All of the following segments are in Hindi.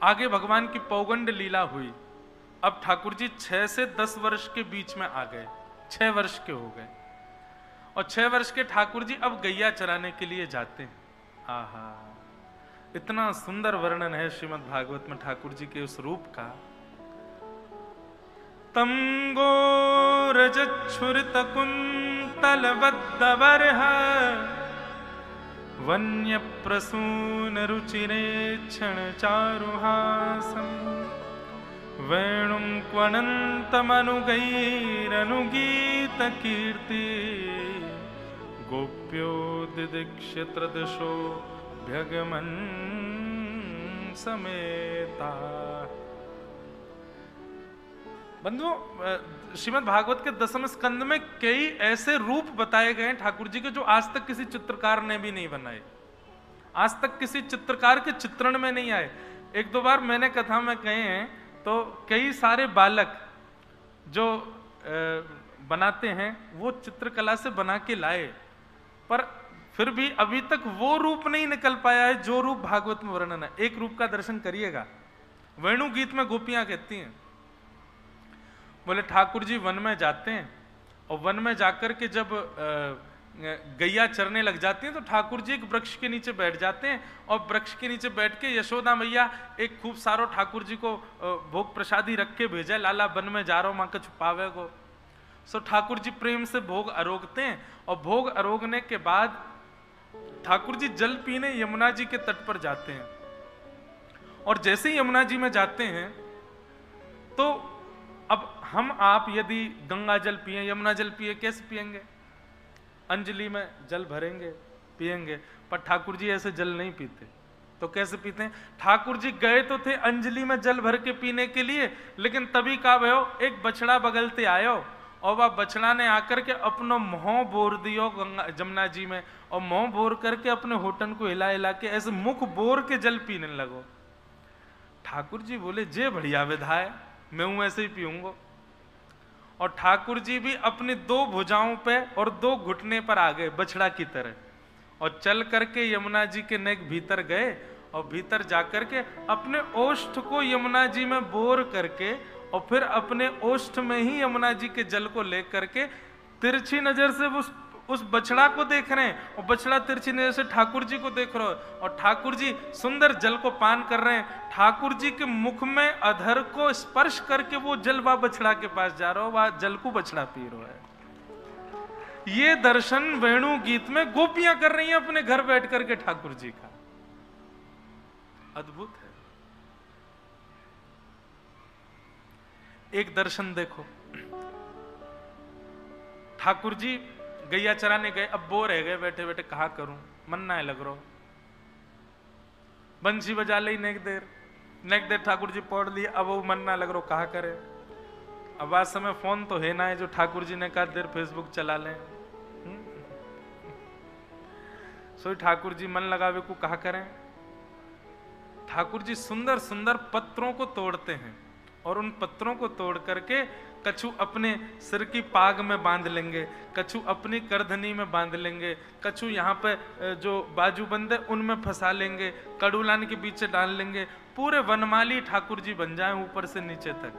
आगे भगवान की पौगंड लीला हुई। अब ठाकुर जी 6 से 10 वर्ष के बीच में आ गए, 6 वर्ष के हो गए, और 6 वर्ष के ठाकुर जी अब गैया चराने के लिए जाते हैं। आहा, इतना सुंदर वर्णन है श्रीमद् भागवत में ठाकुर जी के उस रूप का। तम गोरजच्छुरित कुंतलबद्धबर्ह वन्य प्रसून रुचिरे क्षण चारुहासम वेणुं क्वणन्तमनुगैरनुगीत कीर्ति गोप्यो दिदीक्ष्य त्रदशो भ्यगमन समेता। बंधुओं, श्रीमद् भागवत के 10वें स्कंद में कई ऐसे रूप बताए गए ठाकुर जी के जो आज तक किसी चित्रकार ने भी नहीं बनाए, आज तक किसी चित्रकार के चित्रण में नहीं आए। एक दो बार मैंने कथा में कहे हैं तो कई सारे बालक जो बनाते हैं वो चित्रकला से बना के लाए, पर फिर भी अभी तक वो रूप नहीं निकल पाया है जो रूप भागवत में वर्णन है। एक रूप का दर्शन करिएगा। वेणु गीत में गोपियां कहती हैं, बोले ठाकुर जी वन में जाते हैं और वन में जाकर के जब गैया चरने लग जाती हैं तो ठाकुर जी एक वृक्ष के नीचे बैठ जाते हैं और वृक्ष के नीचे बैठ के यशोदा मैया एक खूब सारो ठाकुर जी को भोग प्रसादी रख के भेजा, लाला वन में जा रहा हूं मां के छुपावे को। सो ठाकुर जी प्रेम से भोग अरोगते हैं और भोग अरोगने के बाद ठाकुर जी जल पीने यमुना जी के तट पर जाते हैं। और जैसे ही यमुना जी में जाते हैं तो अब हम आप यदि गंगा जल पिए, यमुना जल पिए, कैसे पिएंगे? अंजलि में जल भरेंगे, पिएंगे, पर ठाकुर जी ऐसे जल नहीं पीते। तो कैसे पीते हैं? ठाकुर जी गए तो थे अंजलि में जल भर के पीने के लिए, लेकिन तभी का भयो एक बछड़ा बगलते आयो और वह बछड़ा ने आकर के अपनो मुंह बोर दियो गंगा जमुना जी में, और मुंह बोर करके अपने होठन को हिला हिला के ऐसे मुख बोर के जल पीने लगो। ठाकुर जी बोले जे बढ़िया विधा है, मैं हूं ऐसे ही पीऊंगा। और ठाकुर जी भी अपनी 2 भुजाओं पे और 2 घुटने पर आ गए बछड़ा की तरह, और चल करके यमुना जी के नेक भीतर गए और भीतर जाकर के अपने ओष्ठ को यमुना जी में बोर करके और फिर अपने ओष्ठ में ही यमुना जी के जल को लेकर के तिरछी नजर से उस बछड़ा को देख रहे हैं और बछड़ा तिरछी नजर से ठाकुर जी को देख रहे हो, और ठाकुर जी सुंदर जल को पान कर रहे हैं। ठाकुर जी के मुख में अधर को स्पर्श करके वो जल वह बछड़ा के पास जा रहा हो, वह जल को बछड़ा पी रहा है। ये दर्शन वेणु गीत में गोपियां कर रही हैं अपने घर बैठ करके ठाकुर जी का। अद्भुत है। एक दर्शन देखो, ठाकुर जी गैया चराने गए, अब बोर रह गए बैठे बैठे, कहा करूं, मन ना है लग रहा, बंसी बजा ली नेक देर ठाकुर जी पढ़ लिए, अब वो मन ना लग रहा, कहा करे। अब आज समय फोन तो है ना है जो ठाकुर जी ने कहा देर फेसबुक चला लें। सो ठाकुर जी मन लगावे को कहा करें। ठाकुर जी सुंदर सुंदर पत्रों को तोड़ते हैं और उन पत्रों को तोड़ करके कछु अपने सिर की पाग में बांध लेंगे, कछु अपनी करधनी में बांध लेंगे, कछु यहाँ पे जो बाजूबंद है उनमें फंसा लेंगे, कड़ूलान के पीछे डाल लेंगे। पूरे वनमाली ठाकुर जी बन जाए ऊपर से नीचे तक।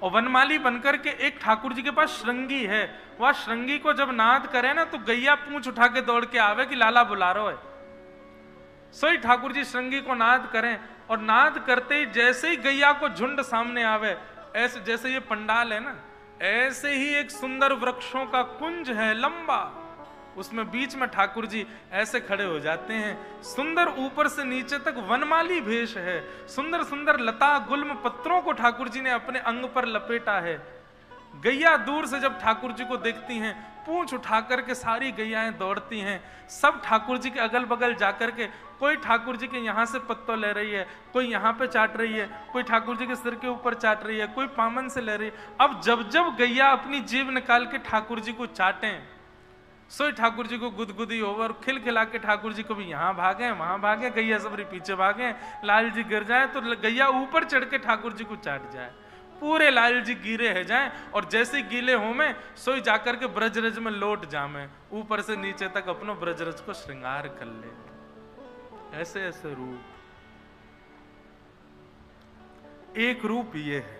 और वनमाली बनकर के एक ठाकुर जी के पास श्रृंगी है, वह श्रृंगी को जब नाद करे ना तो गैया पूंछ उठा के दौड़ के आवे कि लाला बुला रहा है। सोई ठाकुर जी श्रृंगी को नाद करें और नाद करते ही जैसे ही गैया को झुंड सामने आवे, ऐसे जैसे ये पंडाल है ना, ऐसे ही एक सुंदर वृक्षों का कुंज है लंबा, उसमें बीच में ठाकुर जी ऐसे खड़े हो जाते हैं। सुंदर ऊपर से नीचे तक वनमाली भेष है, सुंदर सुंदर लता गुल्म पत्रों को ठाकुर जी ने अपने अंग पर लपेटा है। गैया दूर से जब ठाकुर जी को देखती हैं, पूंछ उठा करके सारी गैयाएं दौड़ती हैं, सब ठाकुर जी के अगल बगल जाकर के, कोई ठाकुर जी के यहाँ से पत्तों ले रही है, कोई यहाँ पे चाट रही है, कोई ठाकुर जी के सिर के ऊपर चाट रही है, कोई पामन से ले रही है। अब जब जब गैया अपनी जीभ निकाल के ठाकुर जी को चाटें, सोई ठाकुर जी को गुदगुदी हो और खिलखिला के ठाकुर जी को भी यहाँ भागे वहां भागे, गैया सबरी पीछे भागे, लाल जी गिर जाए तो गैया ऊपर चढ़ के ठाकुर जी को चाट जाए, पूरे लाल जी गीले है जाएं, और जैसे गीले हो में सोई जाकर के ब्रजरज में लौट जामे, ऊपर से नीचे तक अपनो ब्रजरज को श्रृंगार कर ले। ऐसे ऐसे रूप एक रूप ये है।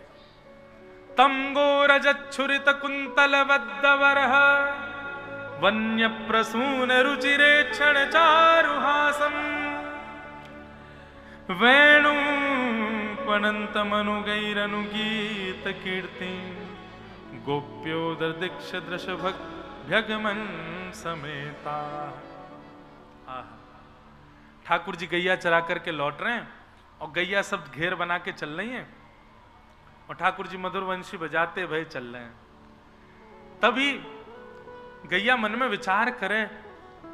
तंगो रजच्छुरित कुंतल बद्धवरः वन्य प्रसून रुचिरे क्षण चारुहासम वेणु पणंत मनुगैरनुगीत कीर्ति गोप्योदर दीक्ष दृश भगमन समेता। ठाकुर जी गैया चरा करके लौट रहे हैं और गैया सब घेर बना के चल रही हैं और ठाकुर जी मधुर वंशी बजाते भय चल रहे हैं। तभी गैया मन में विचार करे,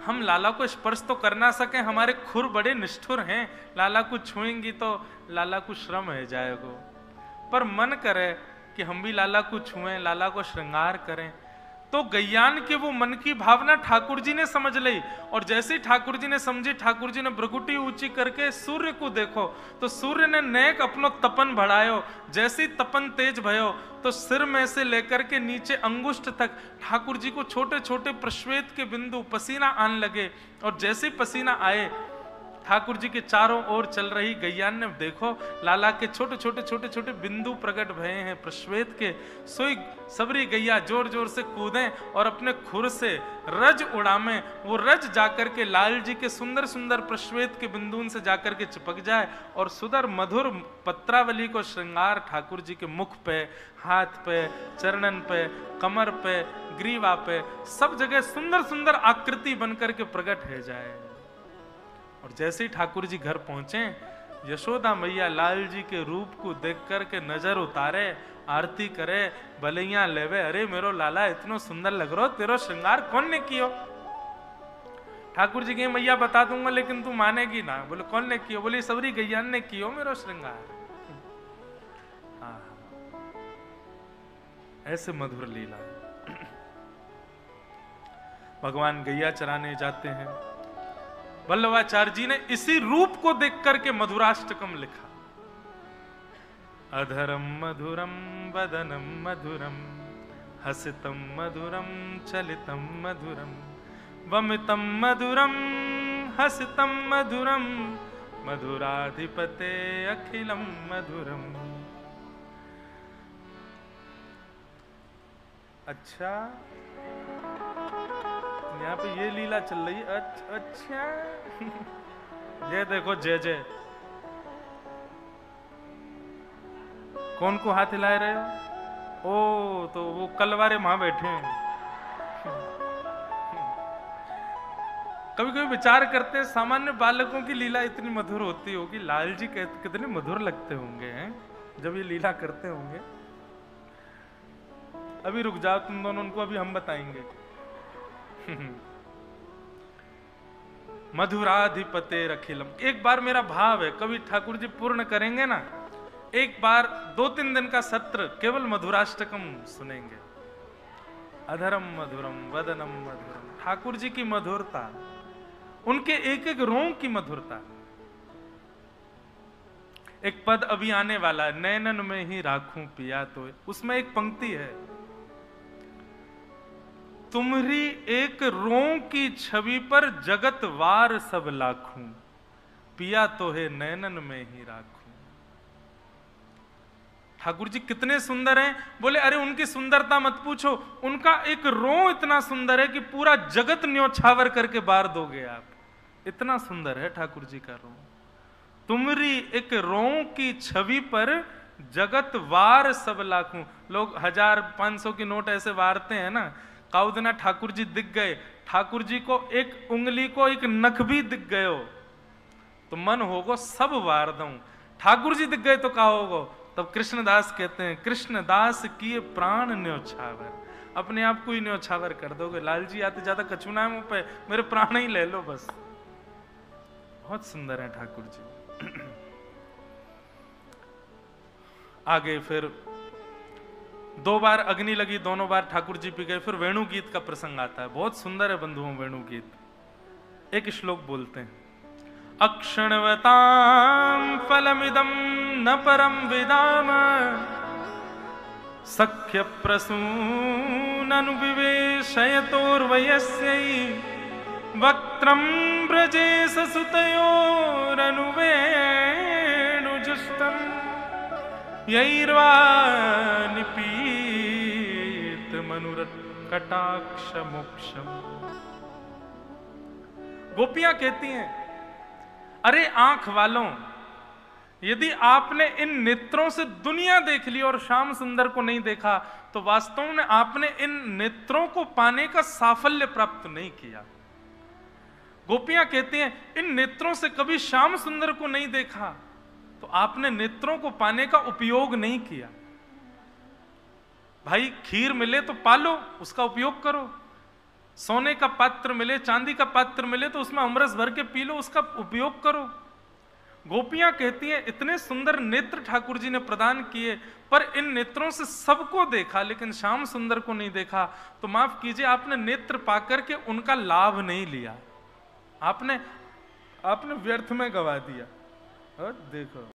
हम लाला को स्पर्श तो कर ना सके, हमारे खुर बड़े निष्ठुर हैं, लाला को छुएंगी तो लाला को श्रम है जाएगा। पर मन करे कि हम भी लाला को छुएं, लाला को श्रृंगार करें। तो गैयान के वो मन की भावना ठाकुर जी ने समझ ली और जैसे ही ठाकुर जी ने समझी, ठाकुर जी ने भ्रगुटी ऊंची करके सूर्य को देखो तो सूर्य ने नेक अपनो तपन बढ़ायो। जैसे ही तपन तेज भयो तो सिर में से लेकर के नीचे अंगुष्ठ तक ठाकुर जी को छोटे छोटे प्रश्वेत के बिंदु पसीना आने लगे और जैसे ही पसीना आए ठाकुर जी के चारों ओर चल रही गैयान ने देखो लाला के छोटे छोटे छोटे छोटे बिंदु प्रकट भये हैं प्रश्वेत के। सोई सबरी गैया जोर जोर से कूदें और अपने खुर से रज उड़ामें, वो रज जाकर के लाल जी के सुंदर सुंदर प्रश्वेत के बिंदुओं से जाकर के चिपक जाए और सुंदर मधुर पत्रावली को श्रृंगार ठाकुर जी के मुख पे, हाथ पे, चरणन पे, कमर पे, ग्रीवा पे, सब जगह सुंदर सुंदर आकृति बनकर के प्रकट है जाए। और जैसे ही ठाकुर जी घर पहुंचे, यशोदा मैया लाल जी के रूप को देख कर के नजर उतारे, आरती करे, बलैया लेवे, अरे मेरो लाला इतनो सुंदर लग रहो, तेरो श्रृंगार कौन ने कियो? ठाकुर जी के मैया बता दूंगा लेकिन तू मानेगी ना। बोले कौन ने कियो? बोले सबरी गैयान ने कियो मेरो श्रृंगार। हाँ, ऐसे मधुर लीला। भगवान गैया चराने जाते हैं। वल्लभाचार्य जी ने इसी रूप को देख करके मधुराष्टकम लिखा। अधरम मधुरम वदनम मधुरम हसितम मधुरम चलितम मधुरम वमितम मधुरम हसितम मधुरम मधुराधिपते अखिलम मधुरम। अच्छा, यहाँ पे ये लीला चल रही है। अच्छा ये देखो जय जय, कौन को हाथ हिलाए रहे हो? ओ तो वो कल वाले वहां बैठे हैं। कभी कभी विचार करते हैं सामान्य बालकों की लीला इतनी मधुर होती होगी, लाल जी कितने मधुर लगते होंगे हैं जब ये लीला करते होंगे। अभी रुक जाओ तुम दोनों, उनको अभी हम बताएंगे। मधुराधिपते अखिलम। एक बार मेरा भाव है, कभी ठाकुर जी पूर्ण करेंगे ना, एक बार 2-3 दिन का सत्र केवल मधुराष्टकम सुनेंगे। अधरम मधुरम वदनम मधुरम, ठाकुर जी की मधुरता, उनके एक एक रों की मधुरता। एक पद अभी आने वाला है, नैनन में ही राखूं पिया तो, उसमें एक पंक्ति है, तुम्हारी एक रों की छवि पर जगत वार सब लाखूं, पिया तो है नैनन में ही राखूं। ठाकुर जी कितने सुंदर हैं। बोले अरे उनकी सुंदरता मत पूछो, उनका एक रों इतना सुंदर है कि पूरा जगत न्योछावर करके बार दोगे आप, इतना सुंदर है ठाकुर जी का रों। तुम्हारी एक रों की छवि पर जगत वार सब लाखूं। लोग 1000-500 की नोट ऐसे वारते हैं ना, काउदना ठाकुर जी दिख गए, ठाकुर जी को एक उंगली को एक नख भी दिख गयो तो मन होगो सब वार दूं। ठाकुर जी दिख गए तो कहा होगो, तब कृष्णदास कहते हैं कृष्णदास किए प्राण न्योछावर, अपने आप को ही न्योछावर कर दोगे। लाल जी आते ज्यादा कछुना मुंह पे, मेरे प्राण ही ले लो बस। बहुत सुंदर है ठाकुर जी। आगे फिर 2 बार अग्नि लगी, दोनों बार ठाकुर जी पी गए। फिर वेणु गीत का प्रसंग आता है, बहुत सुंदर है बंधुओं वेणु गीत। एक श्लोक बोलते हैं, अक्षणवतां फलमिदं न परम विदाम सख्य प्रसूननु विवेशयतोर्वयस्यै वक्त्रं ब्रजेश सुतयोरनुवेणुजुष्टम् यैर्वा निपीत मनुरत कटाक्ष मोक्षम। गोपियां कहती हैं, अरे आंख वालों, यदि आपने इन नेत्रों से दुनिया देख ली और श्याम सुंदर को नहीं देखा तो वास्तव में आपने इन नेत्रों को पाने का साफल्य प्राप्त नहीं किया। गोपियां कहती हैं, इन नेत्रों से कभी श्याम सुंदर को नहीं देखा तो आपने नेत्रों को पाने का उपयोग नहीं किया। भाई खीर मिले तो पालो, उसका उपयोग करो। सोने का पात्र मिले, चांदी का पात्र मिले तो उसमें अमरस भर के पी लो, उसका उपयोग करो। गोपियां कहती हैं, इतने सुंदर नेत्र ठाकुर जी ने प्रदान किए, पर इन नेत्रों से सबको देखा लेकिन श्याम सुंदर को नहीं देखा, तो माफ कीजिए, आपने नेत्र पाकर के उनका लाभ नहीं लिया, आपने व्यर्थ में गवा दिया। और देखो